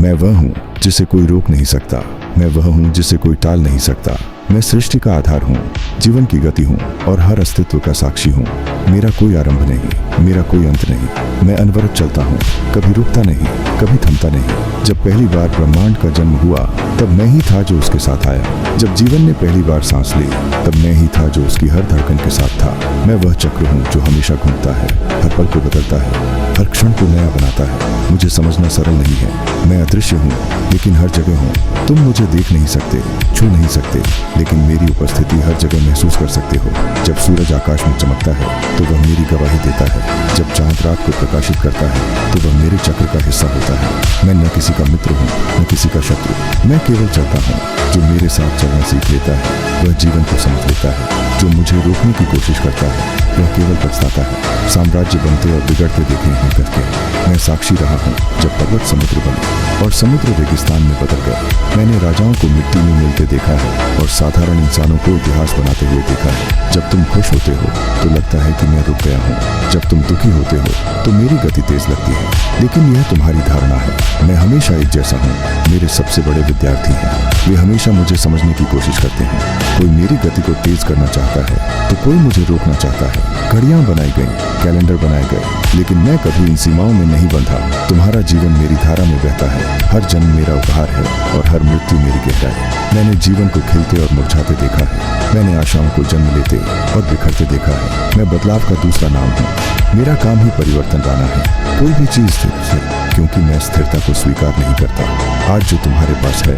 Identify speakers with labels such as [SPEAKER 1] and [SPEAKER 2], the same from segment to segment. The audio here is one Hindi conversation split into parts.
[SPEAKER 1] मैं वह हूँ जिसे कोई रोक नहीं सकता, मैं वह हूँ जिसे कोई टाल नहीं सकता। मैं सृष्टि का आधार हूँ, जीवन की गति हूँ और हर अस्तित्व का साक्षी हूँ। मेरा कोई आरंभ नहीं, मेरा कोई अंत नहीं। मैं अनवरत चलता हूँ, कभी रुकता नहीं, कभी थमता नहीं। जब पहली बार ब्रह्मांड का जन्म हुआ तब मैं ही था जो उसके साथ आया। जब जीवन ने पहली बार सांस ली तब मैं ही था जो उसकी हर धड़कन के साथ था। मैं वह चक्र हूँ जो हमेशा घूमता है, हर पल को बदलता है, हर क्षण को नया बनाता है। मुझे समझना सरल नहीं है। मैं अदृश्य हूँ लेकिन हर जगह हूँ। तुम मुझे देख नहीं सकते, छू नहीं सकते, लेकिन मेरी उपस्थिति हर जगह महसूस कर सकते हो। जब सूरज आकाश में चमकता है तो वह मेरी गवाही देता है। जब चांद रात को प्रकाशित करता है तो वह मेरे चक्र का हिस्सा होता है। मैं न किसी का मित्र हूँ न किसी का शत्रु। मैं केवल चलता हूँ। जो मेरे साथ चलना सीख लेता है वह जीवन को समझ लेता है। जो मुझे रोकने की कोशिश करता है वह केवल पछताता है। साम्राज्य बनते और बिगड़ते देखे हैं करके मैं साक्षी रहा हूँ जब पर्वत समुद्र बने और समुद्र रेगिस्तान में बदल गए। मैंने राजाओं को मिट्टी में मिलते देखा है और साधारण इंसानों को इतिहास बनाते हुए देखा है। जब तुम खुश होते हो तो लगता है कि मैं रुक गया हूँ। जब तुम दुखी होते हो तो मेरी गति तेज लगती है। लेकिन यह तुम्हारी धारणा है। मैं हमेशा एक जैसा हूँ। मेरे सबसे बड़े विद्यार्थी हैं। वे हमेशा मुझे समझने की कोशिश करते हैं। कोई मेरी गति को तेज करना चाहता है तो कोई मुझे रोकना चाहता है। घड़ियां बनाई गई, कैलेंडर बनाए गए, लेकिन मैं कभी इन सीमाओं में नहीं बंधा। तुम्हारा जीवन मेरी धारा में बहता है। हर जन्म मेरा उपहार है और हर मृत्यु मेरी गहराई। मैंने जीवन को खिलते और मुरझाते देखा है। मैंने आशाओं को जन्म लेते और बिखरते देखा है। मैं बदलाव का दूसरा नाम हूँ। मेरा काम ही परिवर्तन लाना है। कोई भी चीज स्थिर है क्योंकि मैं स्थिरता को स्वीकार नहीं करता। आज जो तुम्हारे पास है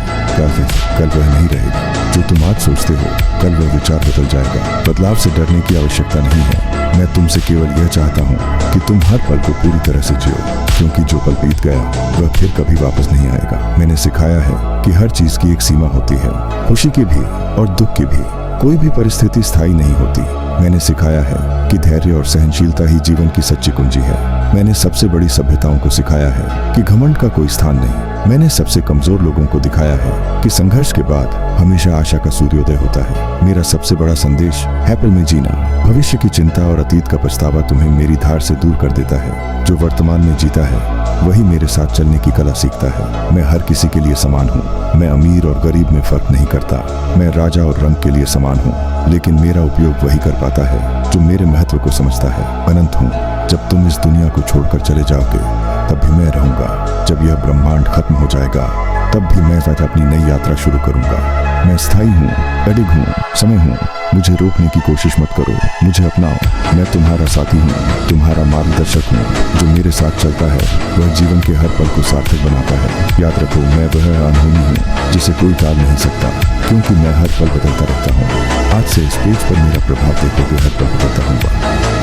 [SPEAKER 1] कल वह नहीं रहेगा। जो तुम आज सोचते हो कल वह विचार बदल जाएगा। बदलाव से डरने की आवश्यकता नहीं है। मैं तुमसे केवल यह चाहता हूँ कि तुम हर पल को पूरी तरह से जियो, क्योंकि जो पल बीत गया वह फिर कभी वापस नहीं आएगा। मैंने सिखाया है कि हर चीज की एक सीमा होती है, खुशी की भी और दुख की भी। कोई भी परिस्थिति स्थायी नहीं होती। मैंने सिखाया है कि धैर्य और सहनशीलता ही जीवन की सच्ची कुंजी है। मैंने सबसे बड़ी सभ्यताओं को सिखाया है कि घमंड का कोई स्थान नहीं। मैंने सबसे कमजोर लोगों को दिखाया है कि संघर्ष के बाद हमेशा आशा का सूर्योदय होता है। मेरा सबसे बड़ा संदेश है पल में जीना। भविष्य की चिंता और अतीत का पछतावा तुम्हें मेरी धार से दूर कर देता है। जो वर्तमान में जीता है वही मेरे साथ चलने की कला सीखता है। मैं हर किसी के लिए समान हूँ। मैं अमीर और गरीब में फर्क नहीं करता। मैं राजा और रंग के लिए समान हूँ, लेकिन मेरा उपयोग वही कर पाता है जो मेरे महत्व को समझता है। अनंत हूँ। जब तुम इस दुनिया को छोड़कर चले जाओगे तब भी मैं रहूंगा। जब यह ब्रह्मांड खत्म हो जाएगा तब भी मैं अपनी नई यात्रा शुरू करूंगा। मैं स्थायी हूँ, अडिग हूँ, समय हूँ। मुझे रोकने की कोशिश मत करो, मुझे अपनाओ। मैं तुम्हारा साथी हूँ, तुम्हारा मार्गदर्शक हूँ। जो मेरे साथ चलता है वह जीवन के हर पल को सार्थक बनाता है। याद रखो, मैं वह अनहोनी हूँ जिसे कोई टाल नहीं सकता, क्योंकि मैं हर पल बदलता रहता हूँ। आज से इस पेज पर मेरा प्रभाव देखोगे, हर पल बदलता हूँ।